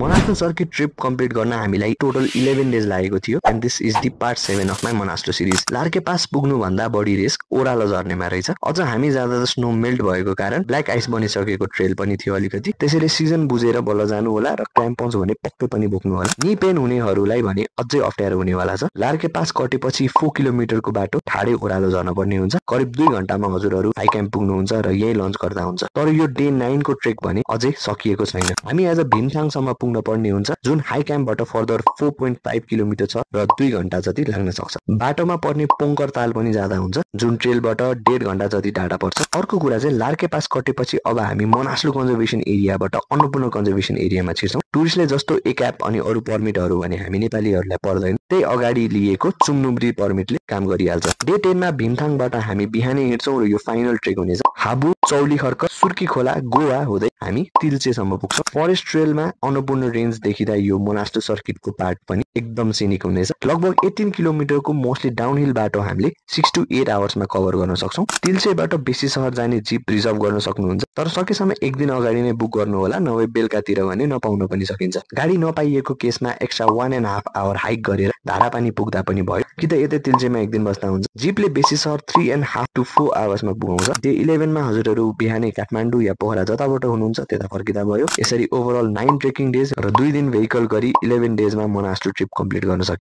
मोनास्टो circuit trip complete गर्न हामीलाई total 11 days लागेको थियो and this is the part 7 of my monastery series. Larke pass पुग्नु भन्दा बढी रिस्क ओह्रालो झर्नेमा रहेछ। अझ हामी जाँदा स्नो मेल्ट भएको कारण ब्ल्याक आइस बनिसकेको ट्रेल पनि थियो अलिकति, त्यसैले सिजन बुझेर बल्ल जानु होला र क्राम्पन्स भने पक्कै पनि बोक्नु होला। नि पेन हुनेहरूलाई भने अझै अप्ठ्यारो हुनेवाला छ। लार्के पास कटेपछि 4 किलोमिटरको बाटो ठाडै ओह्रालो झर्न पर्ने हुन्छ। करिब 2 घण्टामा हजुरहरू हाई क्याम्प पुग्नुहुन्छ र यही लन्च गर्दा हुन्छ। तर यो डे 9 को ट्रेक भने अझै सकिएको छैन। हामी आज भीमथाङसम्म पुग्न पर्ने हुन्छ, जुन हाई क्याम्पबाट फर्दर 4.5 किलोमिटर छ र 2 घण्टा जति लाग्न सक्छ। बाटोमा पर्ने पोङ्कर ताल पनि जाँदा हुन्छ, जुन ट्रेलबाट 1.5 घण्टा जति टाढा पर्छ। अर्को कुरा चाहिँ लार्के पास कटेपछि अब हामी मोनास्लो कन्जर्भेसन एरियाबाट अन्नपूर्ण कन्जर्भेसन एरियामा छिर्छौँ। टुरिस्टले जस्तो एप अनि अरू पर्मिटहरू भने हामी नेपालीहरूलाई पर्दैन, त्यही अगाडि लिएको चुम्नुब्री पर्मिटले काम गरिहाल्छ। डे 10 मा भीमथाङबाट हामी बिहानै हिँड्छौँ र यो फाइनल ट्रेक हुनेछ। हाबु, चौलीखर्क, सुर्की खोला, गोवा हुँदै हामी तिल्चेसम्म पुग्छौँ। फरेस्ट ट्रेलमा अन्नपूर्ण रेन्ज देखिँदा यो मोनास्टो सर्किटको पार्ट पनि एकदम सिनिक हुनेछ। लगभग 18 किलोमिटरको मोस्टली डाउनहिल बाटो हामीले 6 to 8 आवर्समा कभर गर्न सक्छौँ। तिल्चेबाट बेसी सहर जाने जिप रिजर्भ गर्न सक्नुहुन्छ, तर सकेसम्म एक दिन अगाडि नै बुक गर्नु होला, नभए बेलुकातिर भने नपाउन पनि सकिन्छ। गाडी नपाइएको केसमा एक्स्ट्रा 1.5 आवर हाइक गरेर धारापानी पुग्दा पनि भयो, कि त यतै तिल्चेमा एक दिन बस्दा हुन्छ। जिपले बेसी सहर 3.5 to 4 आवर्समा पुगाउँछ। डे 11 मा हजुरहरू बिहानै काठमाडौँ या पोखरा जताबाट हुनुहुन्छ त्यता फर्किँदा भयो। यसरी ओभरअल 9 ट्रेकिङ डेज र 2 दिन भेहिकल गरी 11 डेजमा मोनास्टो ट्रिप कम्प्लिट गर्न सकिन्छ।